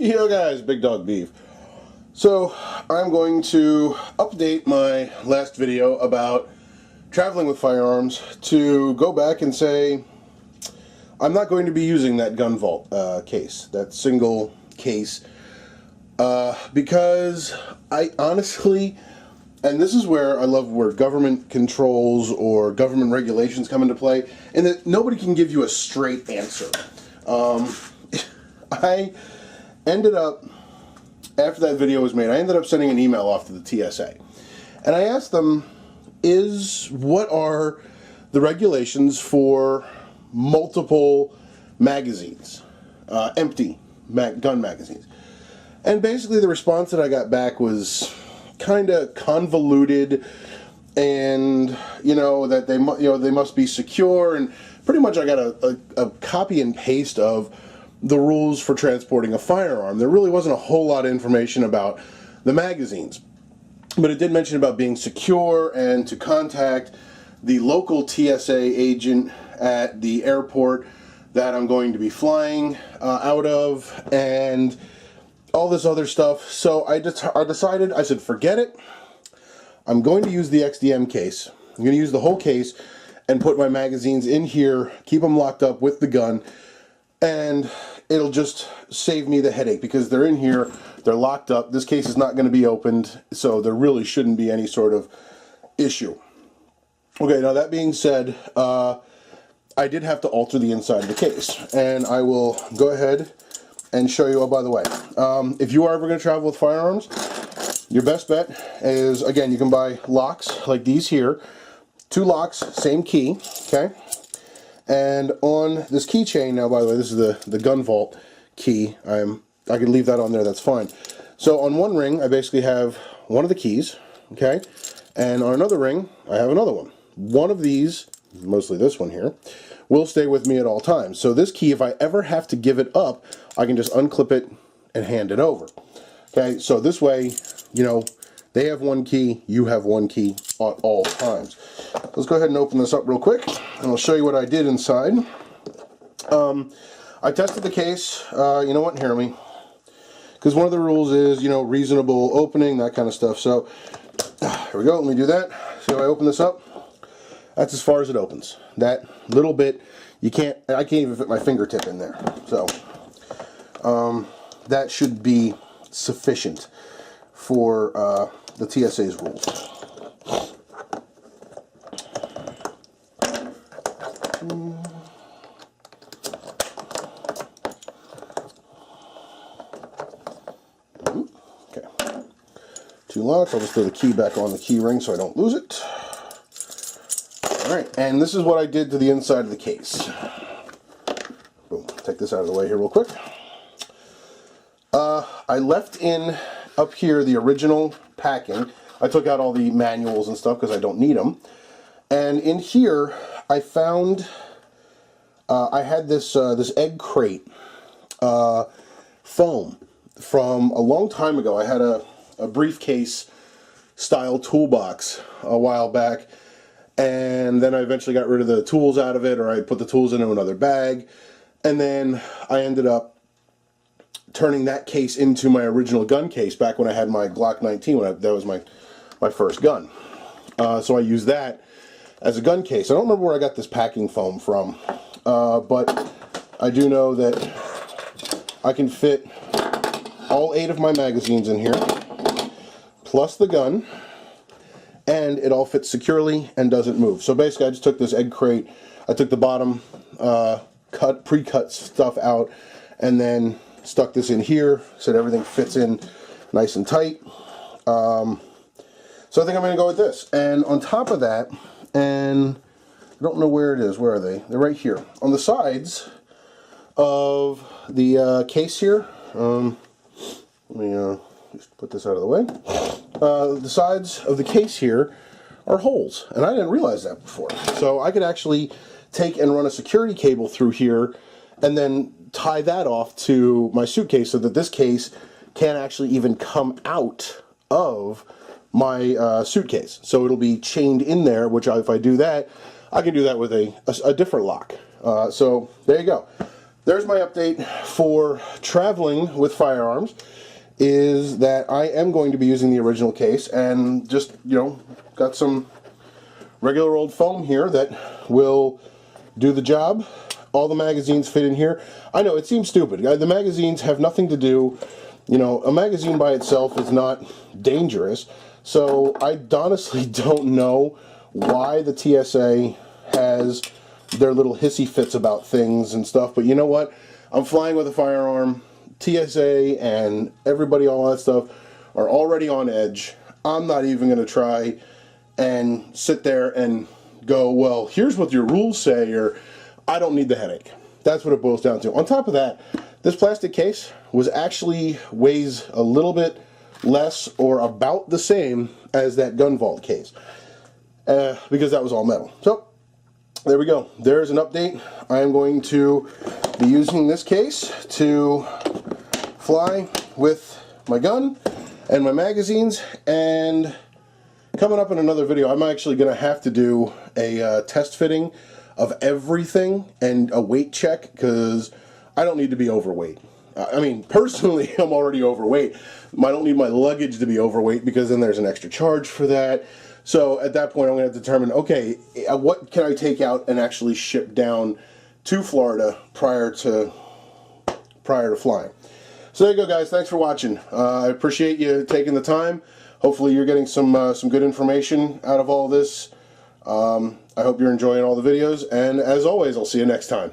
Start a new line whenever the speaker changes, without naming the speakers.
Yo guys, Big Dog Beef. So, I'm going to update my last video about traveling with firearms to go back and say I'm not going to be using that gun vault case, that single case, because I honestly, and this is where I love where government controls or government regulations come into play, and that nobody can give you a straight answer. I ended up, after that video was made, I ended up sending an email off to the TSA. And I asked them, what are the regulations for multiple magazines, empty gun magazines? And basically the response that I got back was kind of convoluted, and that they must be secure, and pretty much I got a copy and paste of the rules for transporting a firearm. There really wasn't a whole lot of information about the magazines, but it did mention about being secure and to contact the local TSA agent at the airport that I'm going to be flying out of, and all this other stuff. So I decided, I said, forget it. I'm going to use the XDM case. I'm going to use the whole case and put my magazines in here, keep them locked up with the gun, and it'll just save me the headache because they're in here, they're locked up. This case is not going to be opened, so there really shouldn't be any sort of issue. Okay, now that being said, I did have to alter the inside of the case, and I will go ahead and show you. Oh, by the way, if you are ever going to travel with firearms, your best bet is, again, you can buy locks like these here. 2 locks, same key, okay? And on this keychain, now, by the way, this is the gun vault key. I can leave that on there, that's fine. So on one ring, I basically have one of the keys, okay? And on another ring, I have another one. One of these, mostly this one here, will stay with me at all times. So this key, if I ever have to give it up, I can just unclip it and hand it over. Okay, so this way, they have one key, you have one key at all times. Let's go ahead and open this up real quick, and I'll show you what I did inside. I tested the case, you know what, hear me, because one of the rules is, reasonable opening, that kind of stuff. So, here we go, let me do that. So I open this up, that's as far as it opens. That little bit, I can't even fit my fingertip in there. So, that should be sufficient for the TSA's rules. Okay. 2 locks. I'll just throw the key back on the key ring so I don't lose it. Alright, and this is what I did to the inside of the case. Boom. Take this out of the way here real quick. I left in up here the original packing. I took out all the manuals and stuff because I don't need them. And in here, I found, I had this egg crate foam from a long time ago. I had a briefcase style toolbox a while back, and then I eventually got rid of the tools out of it, or I put the tools into another bag, and then I ended up turning that case into my original gun case back when I had my Glock 19, that was my first gun. So I used that as a gun case. I don't remember where I got this packing foam from, but I do know that I can fit all 8 of my magazines in here, plus the gun, and it all fits securely and doesn't move. So basically I just took this egg crate, I took the bottom pre-cut stuff out, and then stuck this in here so that everything fits in nice and tight. So I think I'm going to go with this. And on top of that, and I don't know where it is, where are they? They're right here. On the sides of the case here, let me just put this out of the way. The sides of the case here are holes, and I didn't realize that before. So I could actually take and run a security cable through here and then tie that off to my suitcase so that this case can't actually even come out of my suitcase. So it'll be chained in there, which if I do that, I can do that with a different lock. So there you go. there's my update for traveling with firearms, is that I am going to be using the original case, and just, you know, got some regular old foam here that will do the job. All the magazines fit in here. I know, it seems stupid. The magazines have nothing to do, you know, a magazine by itself is not dangerous. So I honestly don't know why the TSA has their little hissy fits about things and stuff. But you know what? I'm flying with a firearm. TSA and everybody, all that stuff, are already on edge. I'm not even going to try and sit there and go, well, here's what your rules say, or I don't need the headache. That's what it boils down to. On top of that, this plastic case weighs a little bit less or about the same as that gun vault case, because that was all metal. So there we go. There's an update. I am going to be using this case to fly with my gun and my magazines, and coming up in another video, I'm actually going to have to do a test fitting of everything and a weight check, because I don't need to be overweight. I mean, personally, I'm already overweight. I don't need my luggage to be overweight, because then there's an extra charge for that. So at that point, I'm going to determine, okay, what can I take out and actually ship down to Florida prior to flying. So there you go, guys. Thanks for watching. I appreciate you taking the time. Hopefully you're getting some good information out of all this. I hope you're enjoying all the videos, and as always, I'll see you next time.